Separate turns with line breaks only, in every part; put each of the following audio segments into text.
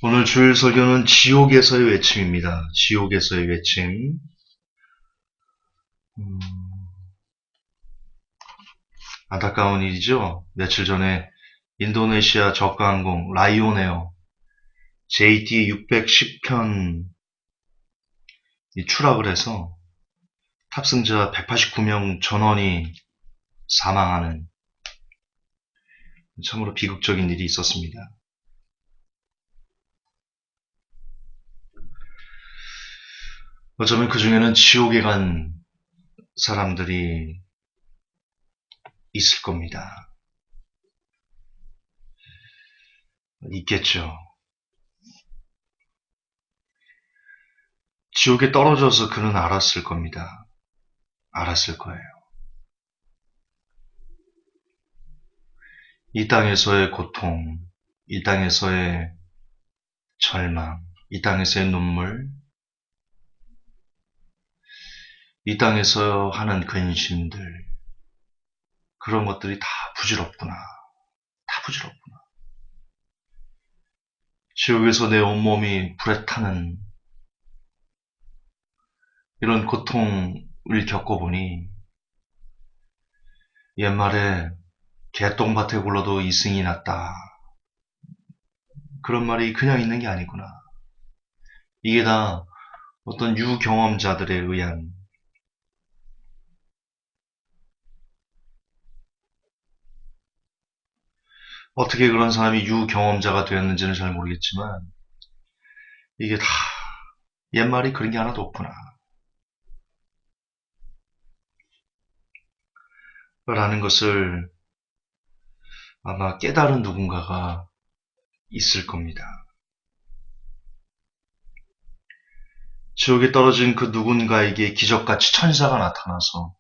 오늘 주일 설교는 지옥에서의 외침입니다. 지옥에서의 외침. 음, 안타까운 일이죠. 며칠 전에 인도네시아 저가항공 라이온에어 JT610편이 추락을 해서 탑승자 189명 전원이 사망하는 참으로 비극적인 일이 있었습니다. 어쩌면 그 중에는 지옥에 간 사람들이 있을 겁니다. 있겠죠. 지옥에 떨어져서 그는 알았을 겁니다. 알았을 거예요. 이 땅에서의 고통, 이 땅에서의 절망, 이 땅에서의 눈물, 이 땅에서 하는 근심들, 그런 것들이 다 부질없구나. 다 부질없구나. 지옥에서 내 온몸이 불에 타는 이런 고통을 겪어보니 옛말에 개똥밭에 굴러도 이승이 났다. 그런 말이 그냥 있는 게 아니구나. 이게 다 어떤 유경험자들에 의한 어떻게 그런 사람이 유경험자가 되었는지는 잘 모르겠지만 이게 다 옛말이 그런 게 하나도 없구나. 라는 것을 아마 깨달은 누군가가 있을 겁니다. 지옥에 떨어진 그 누군가에게 기적같이 천사가 나타나서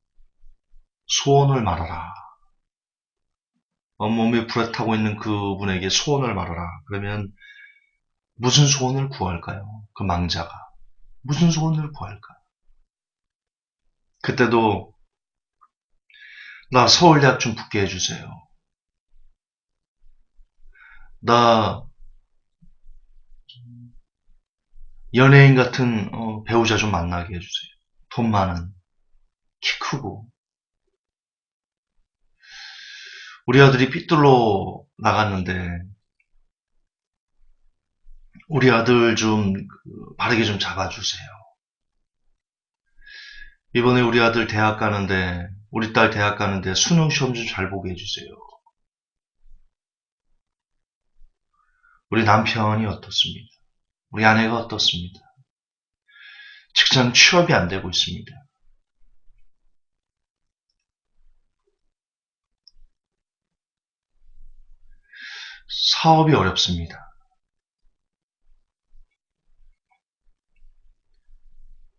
소원을 말하라. 온몸에 불에 타고 있는 그분에게 소원을 말하라. 그러면 무슨 소원을 구할까요? 그 망자가. 무슨 소원을 구할까? 그때도 나 서울대학 좀 붙게 해주세요. 나 연예인 같은 배우자 좀 만나게 해주세요. 돈 많은, 키 크고. 우리 아들이 삐뚤러 나갔는데 우리 아들 좀 바르게 좀 잡아주세요. 이번에 우리 아들 대학 가는데 우리 딸 대학 가는데 수능 시험 좀 잘 보게 해주세요. 우리 남편이 어떻습니다. 우리 아내가 어떻습니다. 직장 취업이 안 되고 있습니다. 사업이 어렵습니다.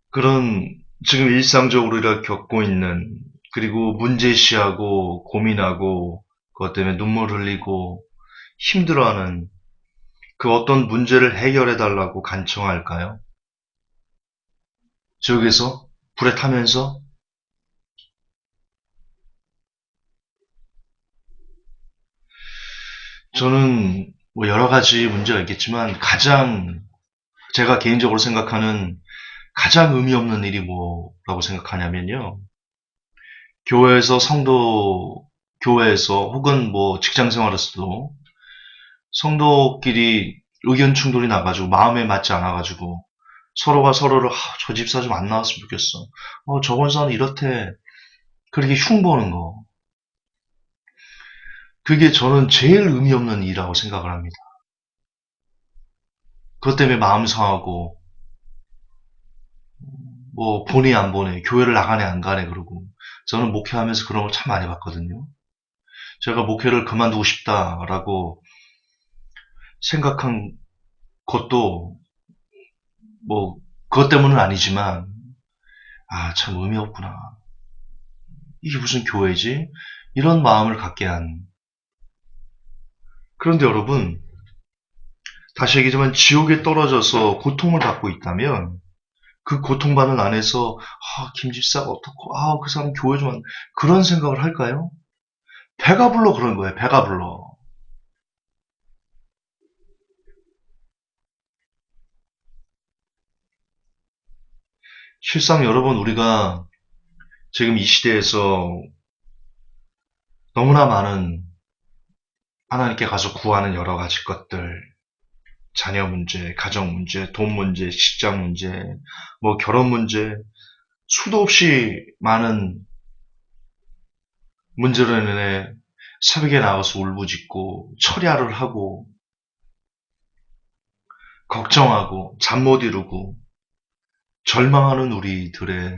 그런 지금 일상적으로 이렇게 겪고 있는 그리고 문제시하고 고민하고 그것 때문에 눈물 흘리고 힘들어하는 그 어떤 문제를 해결해 달라고 간청할까요? 지옥에서 불에 타면서 저는 뭐 여러 가지 문제가 있겠지만 가장 제가 개인적으로 생각하는 가장 의미 없는 일이 뭐라고 생각하냐면요. 교회에서 혹은 뭐 직장 생활에서도 성도끼리 의견 충돌이 나가지고 마음에 맞지 않아가지고 서로가 서로를 저 집사 좀 안 나왔으면 좋겠어. 저 권사는 이렇대. 그렇게 흉보는 거. 그게 저는 제일 의미 없는 일이라고 생각을 합니다. 그것 때문에 마음 상하고 뭐 보내 안 보내, 교회를 나가네 안 가네 그러고 저는 목회하면서 그런 걸 참 많이 봤거든요. 제가 목회를 그만두고 싶다라고 생각한 것도 뭐 그것 때문은 아니지만 참 의미 없구나. 이게 무슨 교회지? 이런 마음을 갖게 한. 그런데 여러분, 다시 얘기하지만 지옥에 떨어져서 고통을 받고 있다면 그 고통받는 안에서 김 집사가 어떻고 그 사람 교회 좀 그런 생각을 할까요? 배가 불러 그런 거예요. 배가 불러. 실상 여러분, 우리가 지금 이 시대에서 너무나 많은 하나님께 가서 구하는 여러 가지 것들, 자녀 문제, 가정 문제, 돈 문제, 직장 문제, 뭐 결혼 문제, 수도 없이 많은 문제로 인해 새벽에 나가서 울부짖고 철야를 하고 걱정하고 잠 못 이루고 절망하는 우리들의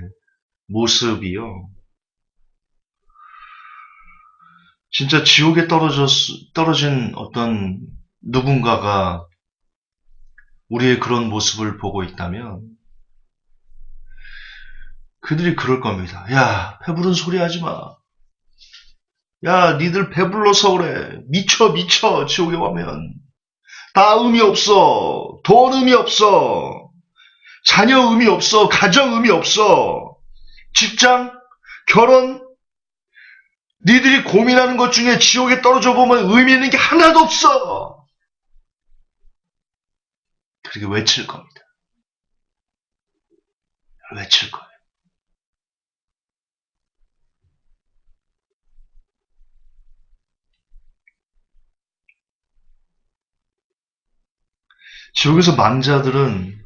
모습이요. 진짜 지옥에 떨어진 어떤 누군가가 우리의 그런 모습을 보고 있다면 그들이 그럴 겁니다. 야, 배부른 소리 하지 마. 야, 니들 배불러서 그래. 미쳐, 지옥에 가면. 다 의미 없어. 돈 의미 없어. 자녀 의미 없어. 가정 의미 없어. 직장, 결혼, 니들이 고민하는 것 중에 지옥에 떨어져 보면 의미 있는 게 하나도 없어. 그렇게 외칠 겁니다. 외칠 거예요. 지옥에서 망자들은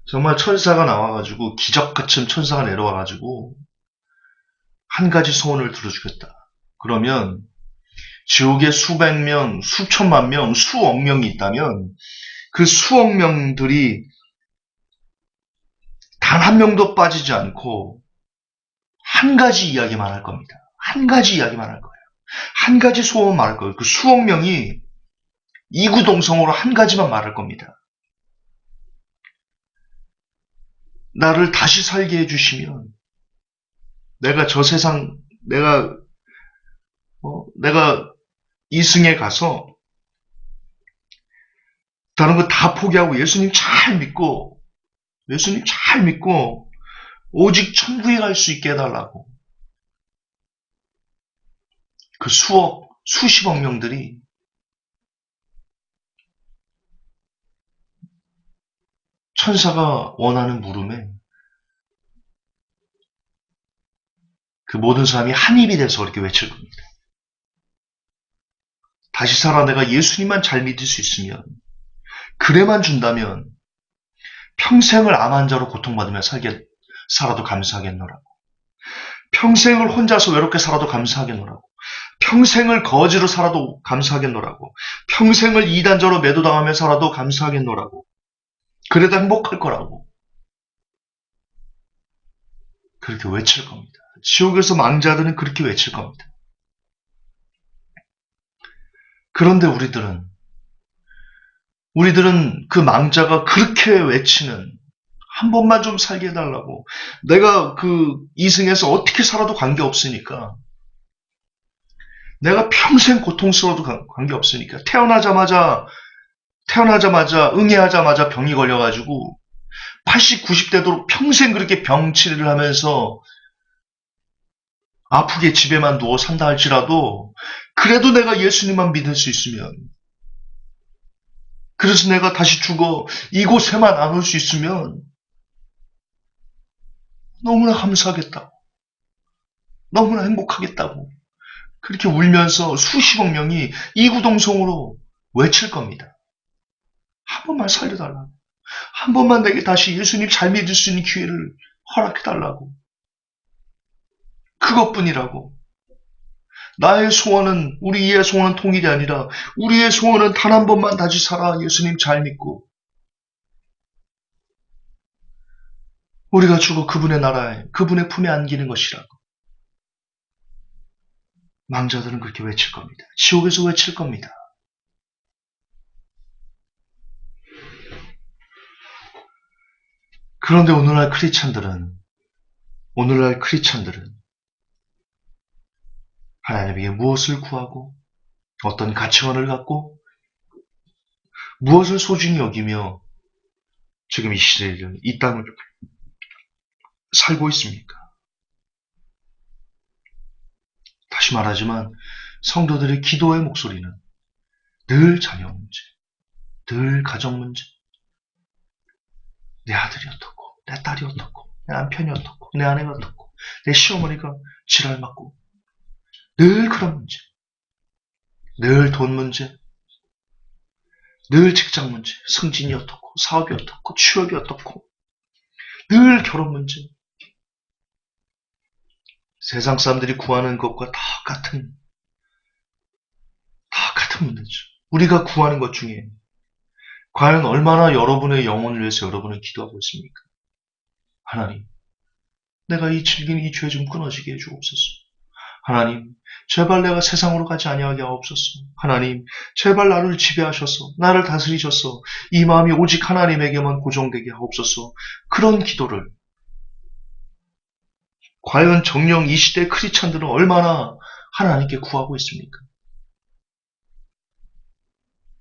정말 천사가 나와가지고 기적같은 천사가 내려와가지고 한 가지 소원을 들어주겠다. 그러면 지옥에 수백 명, 수천만 명, 수억 명이 있다면 그 수억 명들이 단 한 명도 빠지지 않고 한 가지 이야기만 할 겁니다. 한 가지 이야기만 할 거예요. 한 가지 소원 말할 거예요. 그 수억 명이 이구동성으로 한 가지만 말할 겁니다. 나를 다시 살게 해주시면 내가 저 세상, 내가 이승에 가서 다른 거 다 포기하고 예수님 잘 믿고 오직 천국에 갈 수 있게 해달라고. 그 수십억 명들이 천사가 원하는 물음에 그 모든 사람이 한 입이 돼서 그렇게 외칠 겁니다. 다시 살아 내가 예수님만 잘 믿을 수 있으면, 그래만 준다면 평생을 암 환자로 고통받으며 살아도 감사하겠노라고. 평생을 혼자서 외롭게 살아도 감사하겠노라고. 평생을 거지로 살아도 감사하겠노라고. 평생을 이단자로 매도당하며 살아도 감사하겠노라고. 그래도 행복할 거라고. 그렇게 외칠 겁니다. 지옥에서 망자들은 그렇게 외칠 겁니다. 그런데 우리들은 그 망자가 그렇게 외치는 한 번만 좀 살게 해달라고. 내가 그 이승에서 어떻게 살아도 관계없으니까. 내가 평생 고통스러워도 관계없으니까. 태어나자마자 응애하자마자 병이 걸려가지고 80, 90대도 평생 그렇게 병치료를 하면서 아프게 집에만 누워 산다 할지라도 그래도 내가 예수님만 믿을 수 있으면, 그래서 내가 다시 죽어 이곳에만 안 올 수 있으면 너무나 감사하겠다고. 너무나 행복하겠다고. 그렇게 울면서 수십억 명이 이구동성으로 외칠 겁니다. 한 번만 살려달라고. 한 번만 내게 다시 예수님 잘 믿을 수 있는 기회를 허락해달라고. 그것뿐이라고. 우리의 소원은 통일이 아니라 우리의 소원은 단 한 번만 다시 살아 예수님 잘 믿고 우리가 죽어 그분의 나라에, 그분의 품에 안기는 것이라고. 망자들은 그렇게 외칠 겁니다. 지옥에서 외칠 겁니다. 그런데 오늘날 크리스찬들은 하나님에게 무엇을 구하고 어떤 가치관을 갖고 무엇을 소중히 여기며 지금 이 시대를, 이 땅을 살고 있습니까? 다시 말하지만 성도들의 기도의 목소리는 늘 자녀 문제, 늘 가정 문제, 내 아들이 어떻고, 내 딸이 어떻고, 내 남편이 어떻고, 내 아내가 어떻고, 내 시어머니가 지랄 맞고, 늘 그런 문제, 늘 돈 문제, 늘 직장 문제, 승진이 어떻고, 사업이 어떻고, 취업이 어떻고, 늘 결혼 문제. 세상 사람들이 구하는 것과 다 같은 문제죠. 우리가 구하는 것 중에 과연 얼마나 여러분의 영혼을 위해서 여러분은 기도하고 있습니까? 하나님, 내가 이 질긴 이 죄 좀 끊어지게 해주옵소서. 하나님, 제발 내가 세상으로 가지 아니하게 하옵소서. 하나님, 제발 나를 지배하셔서 나를 다스리셔서 이 마음이 오직 하나님에게만 고정되게 하옵소서. 그런 기도를 과연 정녕 이 시대 크리스찬들은 얼마나 하나님께 구하고 있습니까?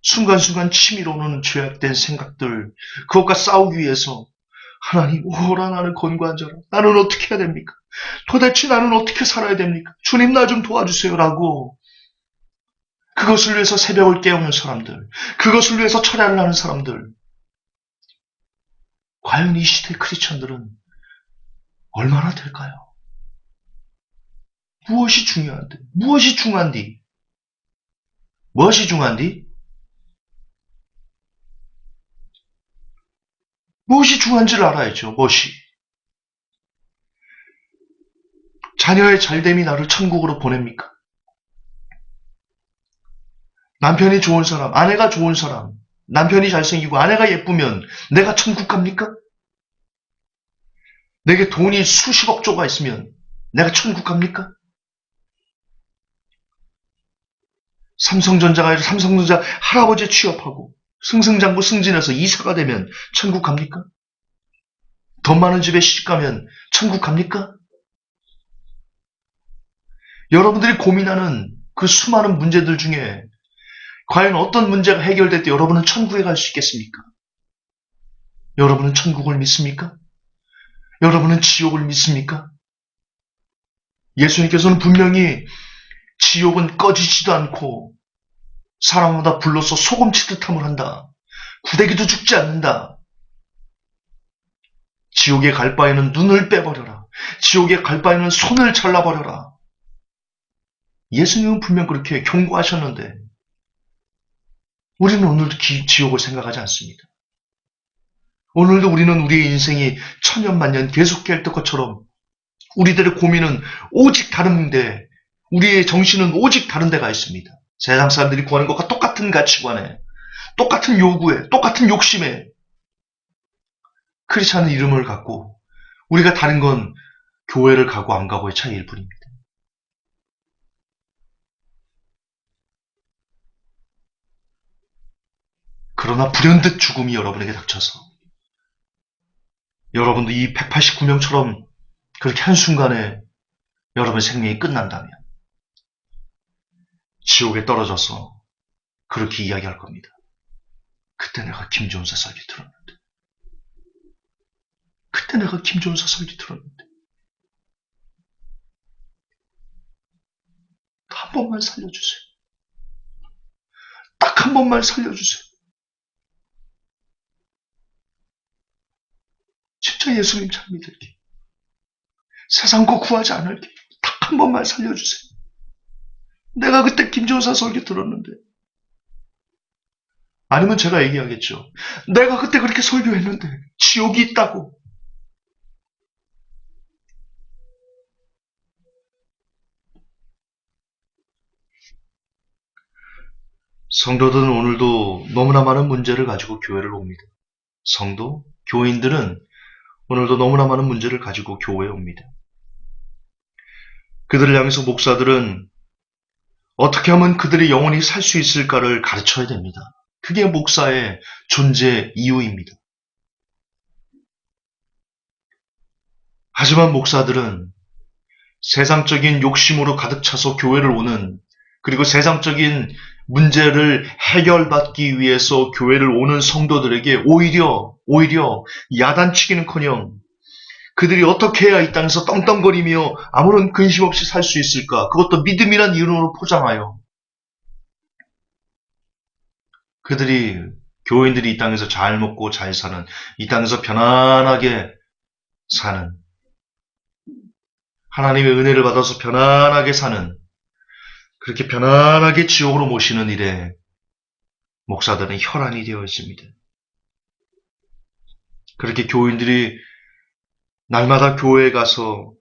순간순간 치밀어 오는 죄악된 생각들, 그것과 싸우기 위해서 하나님, 오라 나는 권고한 자라. 나는 어떻게 해야 됩니까? 도대체 나는 어떻게 살아야 됩니까? 주님 나 좀 도와주세요라고 그것을 위해서 새벽을 깨우는 사람들, 그것을 위해서 철야를 하는 사람들, 과연 이 시대 크리스찬들은 얼마나 될까요? 무엇이 중요한데? 무엇이 중요한디? 무엇이 중요한디? 무엇이 중요한지를 알아야죠. 무엇이? 자녀의 잘됨이 나를 천국으로 보냅니까? 남편이 좋은 사람, 아내가 좋은 사람, 남편이 잘생기고 아내가 예쁘면 내가 천국 갑니까? 내게 돈이 수십억 조가 있으면 내가 천국 갑니까? 삼성전자가 아니라 삼성전자 할아버지 취업하고 승승장구 승진해서 이사가 되면 천국 갑니까? 돈 많은 집에 시집가면 천국 갑니까? 여러분들이 고민하는 그 수많은 문제들 중에 과연 어떤 문제가 해결될 때 여러분은 천국에 갈 수 있겠습니까? 여러분은 천국을 믿습니까? 여러분은 지옥을 믿습니까? 예수님께서는 분명히 지옥은 꺼지지도 않고 사람마다 불러서 소금치듯 함을 한다. 구데기도 죽지 않는다. 지옥에 갈 바에는 눈을 빼버려라. 지옥에 갈 바에는 손을 잘라버려라. 예수님은 분명 그렇게 경고하셨는데 우리는 오늘도 지옥을 생각하지 않습니다. 오늘도 우리는 우리의 인생이 천년만년 계속될 것처럼 우리들의 고민은 오직 다른데 우리의 정신은 오직 다른 데가 있습니다. 세상 사람들이 구하는 것과 똑같은 가치관에 똑같은 요구에 똑같은 욕심에 크리스찬의 이름을 갖고 우리가 다른 건 교회를 가고 안 가고의 차이일 뿐입니다. 그러나 불현듯 죽음이 여러분에게 닥쳐서 여러분도 이 189명처럼 그렇게 한순간에 여러분의 생명이 끝난다면 지옥에 떨어져서 그렇게 이야기할 겁니다. 그때 내가 김종사 설교 들었는데 그때 내가 김종사 설교 들었는데 한 번만 살려주세요. 딱 한 번만 살려주세요. 진짜 예수님 잘 믿을게. 세상 거 구하지 않을게. 딱 한 번만 살려주세요. 내가 그때 김종사 설교 들었는데 아니면 제가 얘기하겠죠. 내가 그때 그렇게 설교했는데 지옥이 있다고. 성도들은 오늘도 너무나 많은 문제를 가지고 교회를 옵니다. 성도, 교인들은 오늘도 너무나 많은 문제를 가지고 교회에 옵니다. 그들을 향해서 목사들은 어떻게 하면 그들이 영원히 살 수 있을까를 가르쳐야 됩니다. 그게 목사의 존재 이유입니다. 하지만 목사들은 세상적인 욕심으로 가득 차서 교회를 오는 그리고 세상적인 문제를 해결받기 위해서 교회를 오는 성도들에게 오히려 야단치기는커녕 그들이 어떻게 해야 이 땅에서 떵떵거리며 아무런 근심 없이 살 수 있을까? 그것도 믿음이란 이름으로 포장하여 교인들이 이 땅에서 잘 먹고 잘 사는, 이 땅에서 편안하게 사는, 하나님의 은혜를 받아서 편안하게 사는, 그렇게 편안하게 지옥으로 모시는 일에 목사들은 혈안이 되어 있습니다. 그렇게 교인들이 날마다 교회에 가서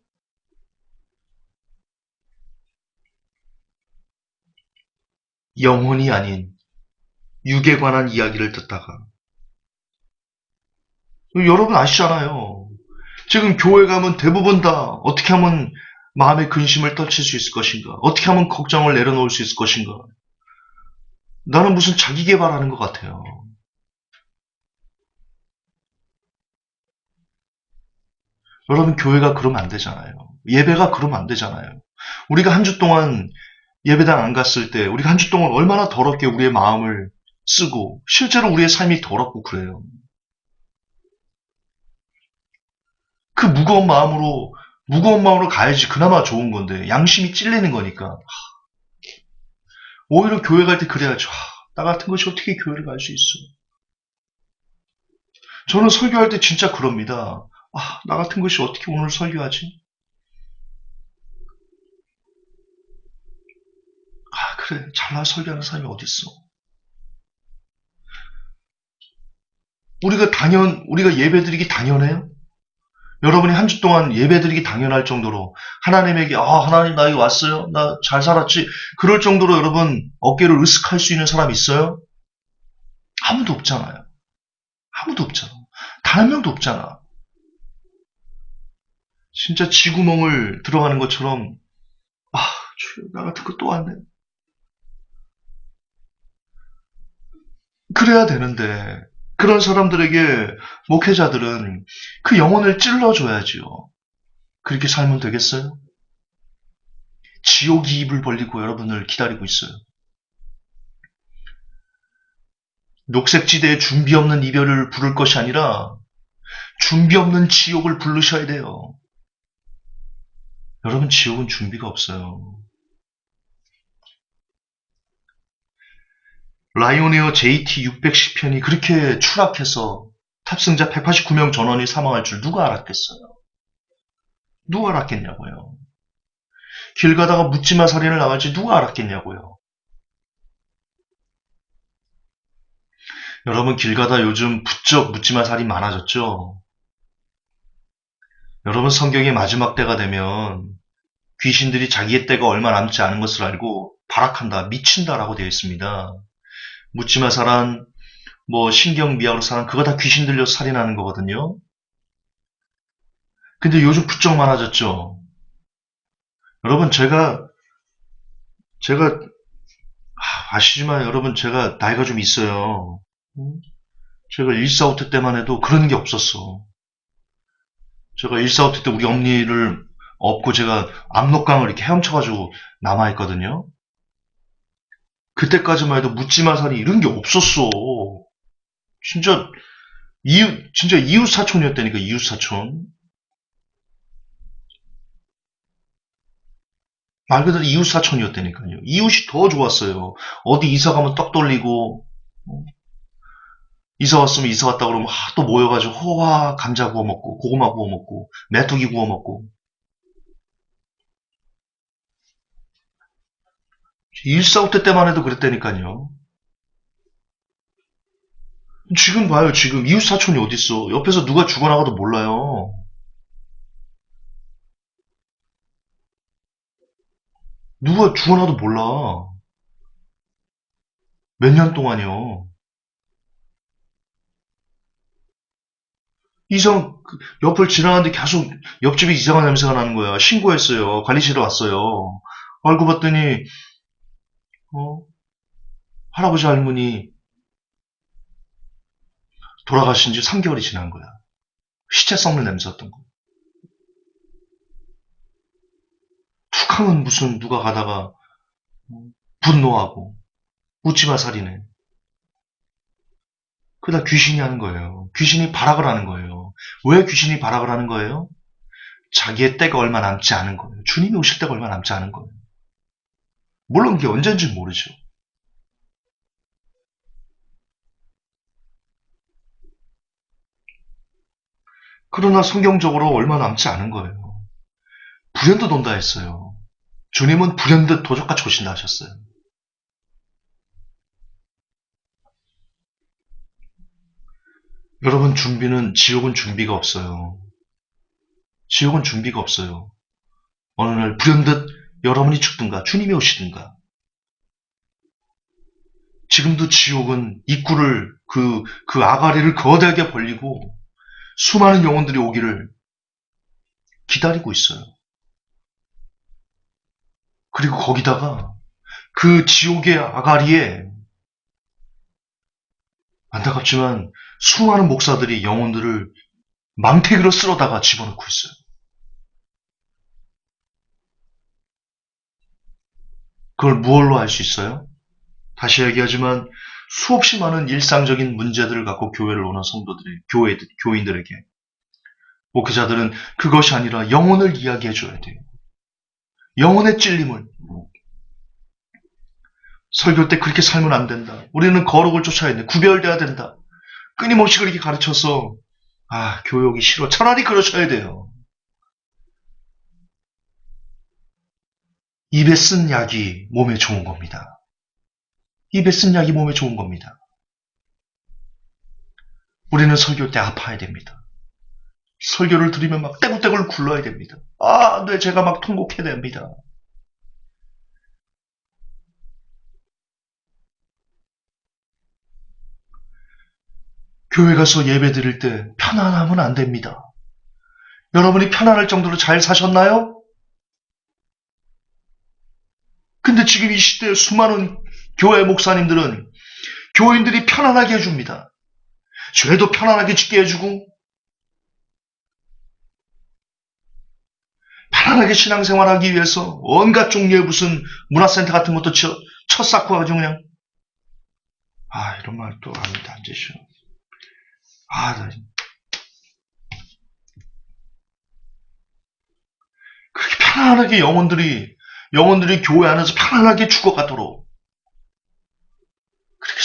영혼이 아닌 육에 관한 이야기를 듣다가, 여러분 아시잖아요. 지금 교회 가면 대부분 다 어떻게 하면 마음의 근심을 떨칠 수 있을 것인가? 어떻게 하면 걱정을 내려놓을 수 있을 것인가? 나는 무슨 자기 개발하는 것 같아요. 여러분 교회가 그러면 안 되잖아요. 예배가 그러면 안 되잖아요. 우리가 한 주 동안 예배당 안 갔을 때 우리가 한 주 동안 얼마나 더럽게 우리의 마음을 쓰고 실제로 우리의 삶이 더럽고 그래요. 그 무거운 마음으로 가야지 그나마 좋은 건데 양심이 찔리는 거니까 오히려 교회 갈 때 그래야죠. 나 같은 것이 어떻게 교회를 갈 수 있어? 저는 설교할 때 진짜 그럽니다. 나 같은 것이 어떻게 오늘 설교하지? 그래. 잘나 설교하는 사람이 어딨어? 우리가 예배드리기 당연해요? 여러분이 한 주 동안 예배드리기 당연할 정도로 하나님에게 하나님 나 여기 왔어요? 나 잘 살았지? 그럴 정도로 여러분 어깨를 으쓱할 수 있는 사람 있어요? 아무도 없잖아요. 아무도 없잖아. 단 한 명도 없잖아. 진짜 쥐구멍을 들어가는 것처럼 주여 나 같은 거 또 왔네. 그래야 되는데 그런 사람들에게 목회자들은 그 영혼을 찔러줘야지요. 그렇게 살면 되겠어요? 지옥이 입을 벌리고 여러분을 기다리고 있어요. 녹색지대에 준비 없는 이별을 부를 것이 아니라 준비 없는 지옥을 부르셔야 돼요. 여러분 지옥은 준비가 없어요. 라이오니어 JT610편이 그렇게 추락해서 탑승자 189명 전원이 사망할 줄 누가 알았겠어요? 누가 알았겠냐고요. 길 가다가 묻지마 살인을 당할지 누가 알았겠냐고요. 여러분 길 가다 요즘 부쩍 묻지마 살인 많아졌죠? 여러분 성경의 마지막 때가 되면 귀신들이 자기의 때가 얼마 남지 않은 것을 알고 발악한다, 미친다라고 되어 있습니다. 묻지마 살한, 신경미약으로 살한, 그거 다 귀신 들려서 살인하는 거거든요. 근데 요즘 부쩍 많아졌죠? 여러분 제가 아시지만 여러분 제가 나이가 좀 있어요. 제가 145때 때만 해도 그런 게 없었어. 제가 145때 때 우리 엄니를 업고 제가 압록강을 이렇게 헤엄쳐가지고 남아있거든요. 그때까지만 해도 묻지마살이 이런 게 없었어. 진짜 진짜 이웃 사촌이었다니까, 이웃 사촌. 말 그대로 이웃 사촌이었다니까요. 이웃이 더 좋았어요. 어디 이사 가면 떡 돌리고, 이사 왔으면 이사 왔다 그러면 또 모여가지고 호화 감자 구워 먹고 고구마 구워 먹고 메뚜기 구워 먹고. 일사후퇴 때만 해도 그랬다니까요. 지금 봐요. 지금 이웃 사촌이 어딨어. 옆에서 누가 죽어나가도 몰라요. 누가 죽어나도 몰라. 몇 년 동안이요. 옆을 지나가는데 계속 옆집에 이상한 냄새가 나는 거야. 신고했어요. 관리실에 왔어요. 알고 봤더니 어, 할아버지 할머니 돌아가신 지 3개월이 지난 거야. 시체 썩는 냄새였던 거. 툭 하면 무슨 누가 가다가 분노하고 묻지마 살이네. 그다 귀신이 하는 거예요. 귀신이 발악을 하는 거예요. 왜 귀신이 발악을 하는 거예요? 자기의 때가 얼마 남지 않은 거예요. 주님이 오실 때가 얼마 남지 않은 거예요. 물론 그게 언제인지 모르죠. 그러나 성경적으로 얼마 남지 않은 거예요. 불현듯 온다 했어요. 주님은 불현듯 도적같이 오신다 하셨어요. 여러분, 지옥은 준비가 없어요. 지옥은 준비가 없어요. 어느 날 불현듯 여러분이 죽든가 주님이 오시든가. 지금도 지옥은 입구를 그 아가리를 거대하게 벌리고 수많은 영혼들이 오기를 기다리고 있어요. 그리고 거기다가 그 지옥의 아가리에 안타깝지만 수많은 목사들이 영혼들을 망태기로 쓸어다가 집어넣고 있어요. 그걸 무엇로 알 수 있어요? 다시 얘기하지만 수없이 많은 일상적인 문제들을 갖고 교회를 오는 교인들에게 목회자들은 그것이 아니라 영혼을 이야기해 줘야 돼요. 영혼의 찔림을. 설교 때 그렇게 살면 안 된다. 우리는 거룩을 쫓아야 돼. 구별돼야 된다. 끊임없이 그렇게 가르쳐서 교회 오기 싫어. 차라리 그러셔야 돼요. 입에 쓴 약이 몸에 좋은 겁니다. 입에 쓴 약이 몸에 좋은 겁니다. 우리는 설교 때 아파야 됩니다. 설교를 들으면 막 떼굴떼굴 굴러야 됩니다. 네, 제가 막 통곡해야 됩니다. 교회 가서 예배 드릴 때 편안하면 안 됩니다. 여러분이 편안할 정도로 잘 사셨나요? 근데 지금 이 시대에 수많은 교회 목사님들은 교인들이 편안하게 해줍니다. 죄도 편안하게 짓게 해주고 편안하게 신앙생활하기 위해서 온갖 종류의 무슨 문화센터 같은 것도 쳐 쌓고 가지고 그냥 이런 말 또 합니다. 안 되죠. 그렇게 편안하게 영혼들이 교회 안에서 편안하게 죽어가도록 그렇게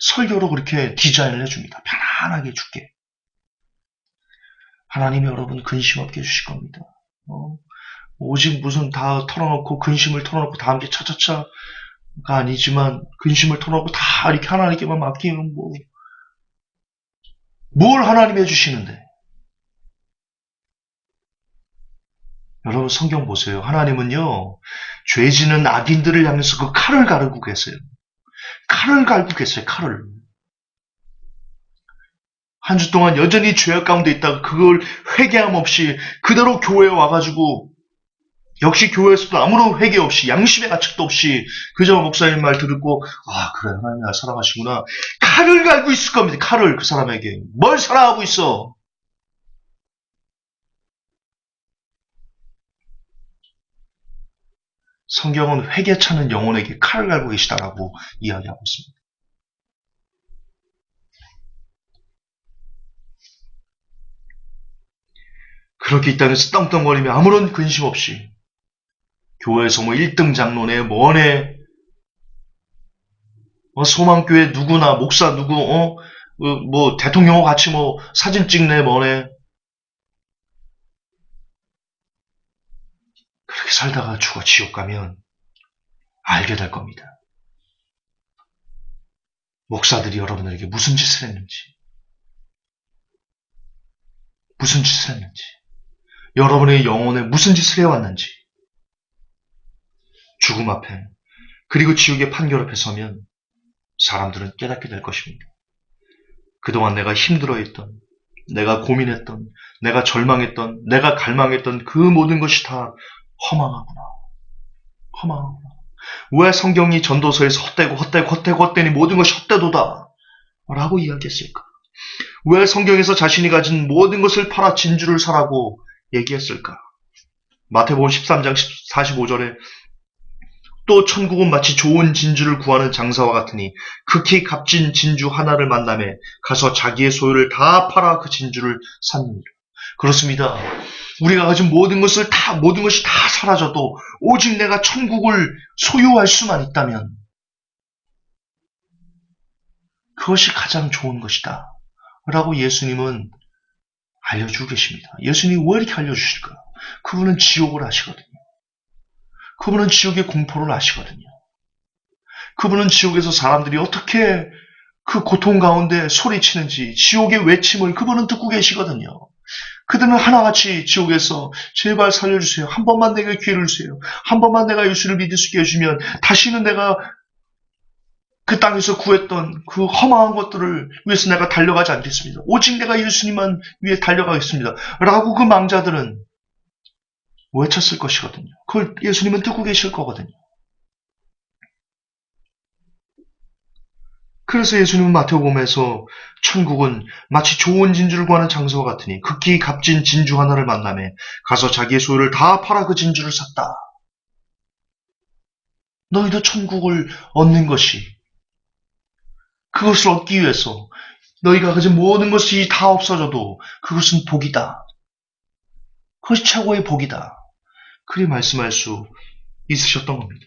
설교로 그렇게 디자인을 해줍니다. 편안하게 죽게. 하나님이 여러분 근심 없게 해주실 겁니다. 오직 무슨 다 털어놓고 근심을 털어놓고 다 함께 차차차가 아니지만 근심을 털어놓고 다 이렇게 하나님께만 맡기면 뭘 하나님이 해주시는데. 여러분 성경 보세요. 하나님은요 죄 지는 악인들을 향해서 그 칼을 가르고 계세요. 칼을 갈고 계세요. 칼을. 한 주 동안 여전히 죄악 가운데 있다가 그걸 회개함 없이 그대로 교회에 와가지고 역시 교회에서도 아무런 회개 없이 양심의 가책도 없이 그저 목사님 말 듣고 그래 하나님 날 사랑하시구나. 칼을 갈고 있을 겁니다. 칼을 그 사람에게. 뭘 사랑하고 있어. 성경은 회개 차는 영혼에게 칼을 갈고 계시다라고 이야기하고 있습니다. 그렇게 이 땅에서 떵떵거리며 아무런 근심 없이 교회에서 1등 장로네 뭐네 소망교회 누구나 목사 누구 대통령하고 같이 사진 찍네 뭐네 그렇게 살다가 죽어 지옥 가면 알게 될 겁니다. 목사들이 여러분에게 무슨 짓을 했는지 여러분의 영혼에 무슨 짓을 해왔는지 죽음 앞에 그리고 지옥의 판결 앞에 서면 사람들은 깨닫게 될 것입니다. 그동안 내가 힘들어했던 내가 고민했던 내가 절망했던 내가 갈망했던 그 모든 것이 다 허망하구나. 왜 성경이 전도서에서 헛되니 모든 것이 헛되도다 라고 이야기했을까? 왜 성경에서 자신이 가진 모든 것을 팔아 진주를 사라고 얘기했을까? 마태복음 13장 45절에 또 천국은 마치 좋은 진주를 구하는 장사와 같으니 극히 값진 진주 하나를 만나매 가서 자기의 소유를 다 팔아 그 진주를 샀느니라. 그렇습니다. 우리가 가진 모든 것이 다 사라져도 오직 내가 천국을 소유할 수만 있다면 그것이 가장 좋은 것이다. 라고 예수님은 알려주고 계십니다. 예수님이 왜 이렇게 알려주실까요? 그분은 지옥을 아시거든요. 그분은 지옥의 공포를 아시거든요. 그분은 지옥에서 사람들이 어떻게 그 고통 가운데 소리치는지 지옥의 외침을 그분은 듣고 계시거든요. 그들은 하나같이 지옥에서 제발 살려주세요. 한 번만 내게 기회를 주세요. 한 번만 내가 예수를 믿을 수 있게 해주면 다시는 내가 그 땅에서 구했던 그 허망한 것들을 위해서 내가 달려가지 않겠습니다. 오직 내가 예수님만 위해 달려가겠습니다. 라고 그 망자들은 외쳤을 것이거든요. 그걸 예수님은 듣고 계실 거거든요. 그래서 예수님은 마태복음에서 천국은 마치 좋은 진주를 구하는 장소와 같으니 극히 값진 진주 하나를 만나매 가서 자기의 소유를 다 팔아 그 진주를 샀다. 너희도 천국을 얻는 것이 그것을 얻기 위해서 너희가 가진 모든 것이 다 없어져도 그것은 복이다. 그것이 최고의 복이다. 그리 말씀할 수 있으셨던 겁니다.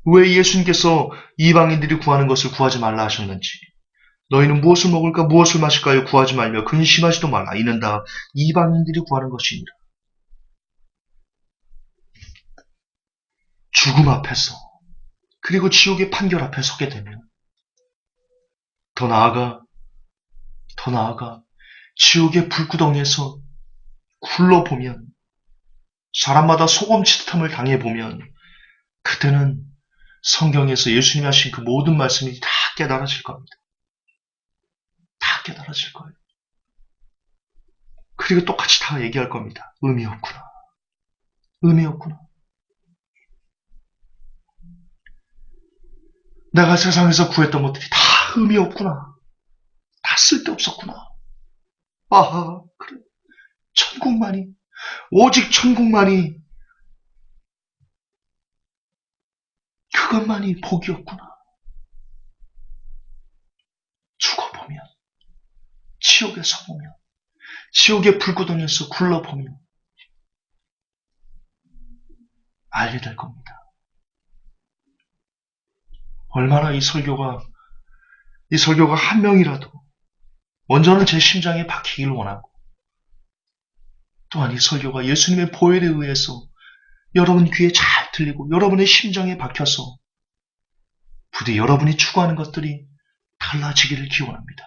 왜 예수님께서 이방인들이 구하는 것을 구하지 말라 하셨는지, 너희는 무엇을 먹을까 무엇을 마실까요 구하지 말며 근심하지도 말라. 이는 다 이방인들이 구하는 것이니라. 죽음 앞에서 그리고 지옥의 판결 앞에 서게 되면 더 나아가 지옥의 불구덩이에서 굴러보면 사람마다 소금치듯함을 당해보면 그때는 성경에서 예수님이 하신 그 모든 말씀이 다 깨달아질 겁니다. 다 깨달아질 거예요. 그리고 똑같이 다 얘기할 겁니다. 의미 없구나. 의미 없구나. 내가 세상에서 구했던 것들이 다 의미 없구나. 다 쓸데없었구나. 아하, 그래. 천국만이, 오직 천국만이, 그것만이 복이었구나. 죽어보면, 지옥에서 보면, 지옥의 불구덩이에서 굴러보면 알게 될 겁니다. 얼마나 이 설교가 한 명이라도 먼저는 제 심장에 박히기를 원하고 또한 이 설교가 예수님의 보혈에 의해서 여러분 귀에 잘 들리고 여러분의 심장에 박혀서 부디 여러분이 추구하는 것들이 달라지기를 기원합니다.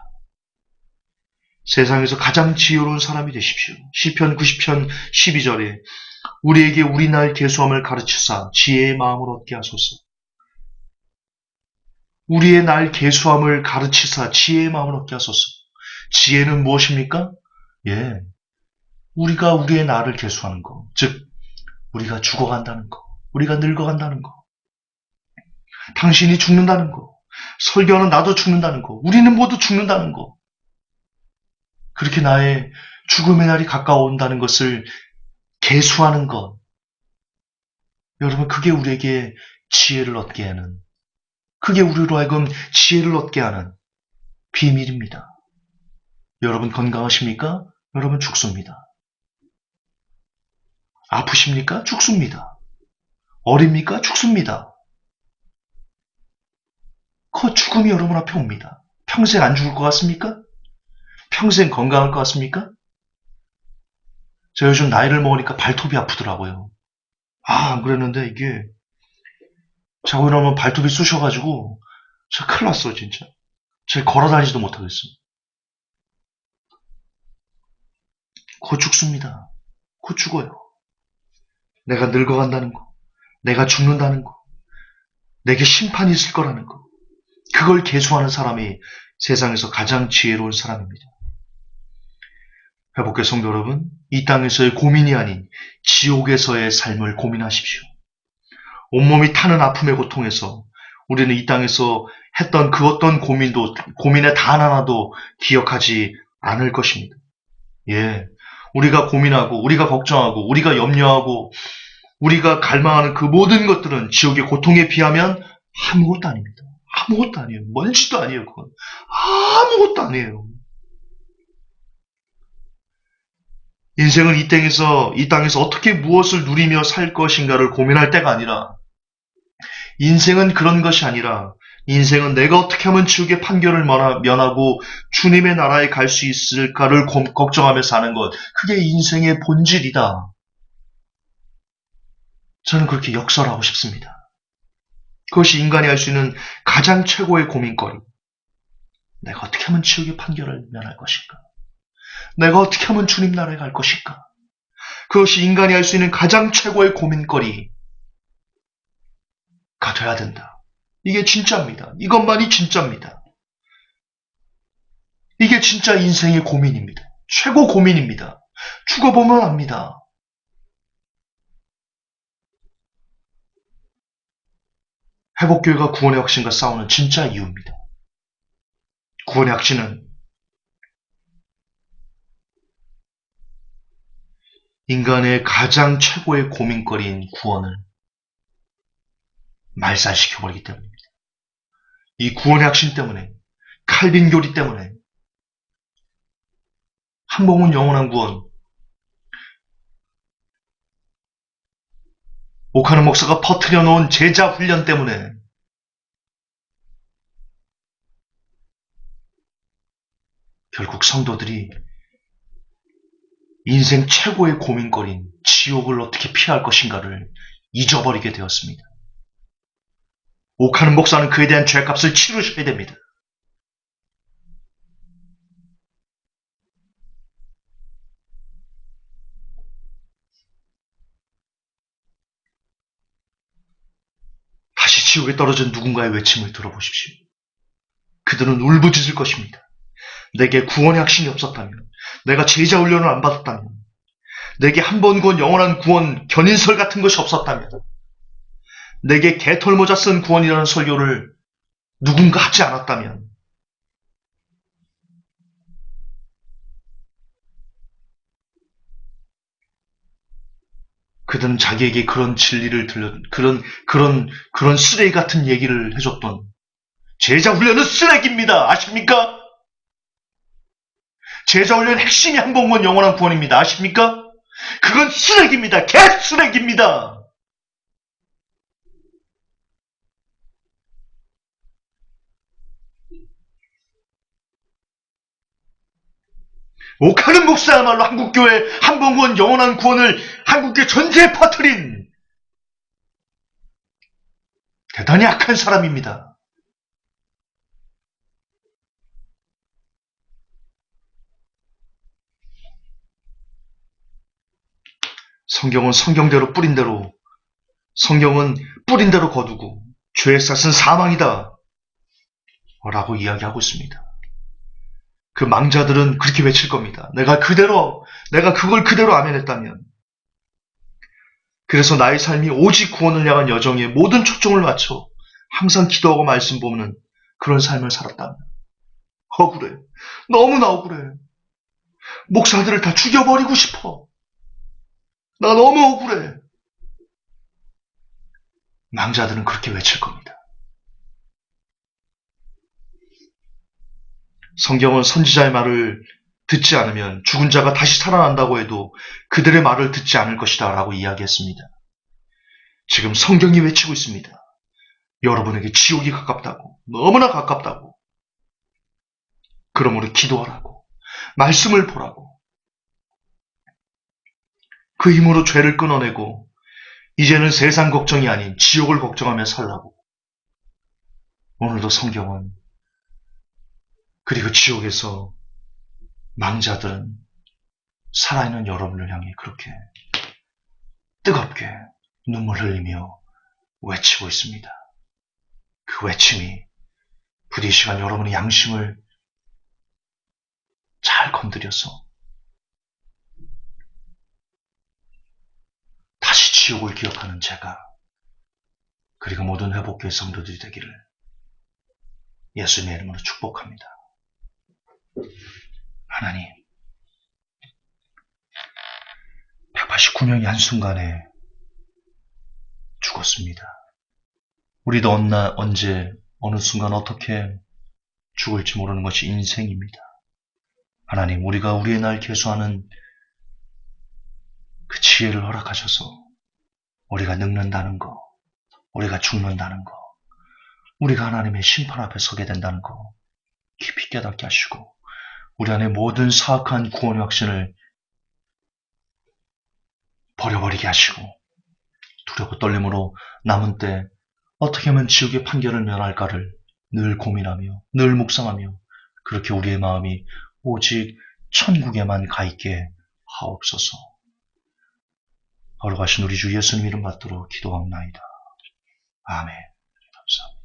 세상에서 가장 지혜로운 사람이 되십시오. 시편 90편 12절에 우리에게 우리 날 계수함을 가르치사 지혜의 마음을 얻게 하소서. 우리의 날 계수함을 가르치사 지혜의 마음을 얻게 하소서. 지혜는 무엇입니까? 예, 우리가 우리의 날을 계수하는 거, 즉 우리가 죽어간다는 거, 우리가 늙어간다는 거, 당신이 죽는다는 거, 설교하는 나도 죽는다는 거, 우리는 모두 죽는다는 거, 그렇게 나의 죽음의 날이 가까워온다는 것을 계수하는 것, 여러분 그게 우리에게 지혜를 얻게 하는, 그게 우리로 하여금 지혜를 얻게 하는 비밀입니다. 여러분 건강하십니까? 여러분 죽습니다. 아프십니까? 죽습니다. 어립니까? 죽습니다. 그 죽음이 여러분 앞에 옵니다. 평생 안 죽을 것 같습니까? 평생 건강할 것 같습니까? 저 요즘 나이를 먹으니까 발톱이 아프더라고요. 안 그랬는데 이게 자고 일어나면 발톱이 쑤셔가지고 저 큰일 났어 진짜. 제가 걸어다니지도 못하겠어요. 곧 죽습니다. 곧 죽어요. 내가 늙어간다는 거, 내가 죽는다는 거, 내게 심판이 있을 거라는 거, 그걸 계수하는 사람이 세상에서 가장 지혜로운 사람입니다. 회복의 성도 여러분, 이 땅에서의 고민이 아닌 지옥에서의 삶을 고민하십시오. 온몸이 타는 아픔의 고통에서 우리는 이 땅에서 했던 그 어떤 고민의 단 하나도 기억하지 않을 것입니다. 예, 우리가 고민하고 우리가 걱정하고 우리가 염려하고 우리가 갈망하는 그 모든 것들은 지옥의 고통에 비하면 아무것도 아닙니다. 아무것도 아니에요. 먼지도 아니에요. 그건 아무것도 아니에요. 인생은 이 땅에서 어떻게 무엇을 누리며 살 것인가를 고민할 때가 아니라, 인생은 그런 것이 아니라 인생은 내가 어떻게 하면 지옥의 판결을 면하고 주님의 나라에 갈 수 있을까를 걱정하며 사는 것. 그게 인생의 본질이다. 저는 그렇게 역설하고 싶습니다. 그것이 인간이 할 수 있는 가장 최고의 고민거리. 내가 어떻게 하면 지옥의 판결을 면할 것인가? 내가 어떻게 하면 주님 나라에 갈 것인가? 그것이 인간이 할 수 있는 가장 최고의 고민거리가 돼야 된다. 이게 진짜입니다. 이것만이 진짜입니다. 이게 진짜 인생의 고민입니다. 최고 고민입니다. 죽어보면 압니다. 회복교회가 구원의 확신과 싸우는 진짜 이유입니다. 구원의 확신은 인간의 가장 최고의 고민거리인 구원을 말살시켜버리기 때문입니다. 이 구원의 확신 때문에, 칼빈 교리 때문에, 한복은 영원한 구원, 오카는 목사가 퍼뜨려 놓은 제자 훈련 때문에 결국 성도들이 인생 최고의 고민거리인 지옥을 어떻게 피할 것인가를 잊어버리게 되었습니다. 오카는 목사는 그에 대한 죄값을 치르셔야 됩니다. 다시 지옥에 떨어진 누군가의 외침을 들어보십시오. 그들은 울부짖을 것입니다. 내게 구원의 확신이 없었다면, 내가 제자 훈련을 안 받았다면, 내게 한 번 구원 영원한 구원 견인설 같은 것이 없었다면, 내게 개털모자 쓴 구원이라는 설교를 누군가 하지 않았다면, 그들은 자기에게 그런 진리를 그런 쓰레기 같은 얘기를 해줬던 제자 훈련은 쓰레기입니다. 아십니까? 제자 훈련 핵심이 한 번 구원 영원한 구원입니다. 아십니까? 그건 쓰레기입니다. 개쓰레기입니다. 오카는 목사야말로 한국교회 한 번 구원 영원한 구원을 한국교회 전체에 퍼뜨린 대단히 악한 사람입니다. 성경은 성경대로 뿌린 대로, 성경은 뿌린 대로 거두고 죄의 싹은 사망이다 라고 이야기하고 있습니다. 그 망자들은 그렇게 외칠 겁니다. 내가 그걸 그대로 아멘했다면, 그래서 나의 삶이 오직 구원을 향한 여정에 모든 초점을 맞춰 항상 기도하고 말씀 보는 그런 삶을 살았다면, 억울해. 너무나 억울해. 목사들을 다 죽여버리고 싶어. 나 너무 억울해. 망자들은 그렇게 외칠 겁니다. 성경은 선지자의 말을 듣지 않으면 죽은 자가 다시 살아난다고 해도 그들의 말을 듣지 않을 것이다 라고 이야기했습니다. 지금 성경이 외치고 있습니다. 여러분에게 지옥이 가깝다고, 너무나 가깝다고. 그러므로 기도하라고, 말씀을 보라고. 그 힘으로 죄를 끊어내고 이제는 세상 걱정이 아닌 지옥을 걱정하며 살라고. 오늘도 성경은, 그리고 지옥에서 망자들은 살아있는 여러분을 향해 그렇게 뜨겁게 눈물 흘리며 외치고 있습니다. 그 외침이 부디 이 시간 여러분의 양심을 잘 건드려서 다시 지옥을 기억하는 제가, 그리고 모든 회복교회 성도들이 되기를 예수님의 이름으로 축복합니다. 하나님, 189명이 한순간에 죽었습니다. 우리도 언제, 어느 순간 어떻게 죽을지 모르는 것이 인생입니다. 하나님, 우리가 우리의 날 계수하는 그 지혜를 허락하셔서 우리가 늙는다는 거, 우리가 죽는다는 거, 우리가 하나님의 심판 앞에 서게 된다는 거 깊이 깨닫게 하시고 우리 안에 모든 사악한 구원의 확신을 버려버리게 하시고 두렵고 떨림으로 남은 때 어떻게 하면 지옥의 판결을 면할까를 늘 고민하며 늘 묵상하며 그렇게 우리의 마음이 오직 천국에만 가 있게 하옵소서. 걸어가신 우리 주 예수님 이름 받들어 기도하옵나이다. 아멘. 감사합니다.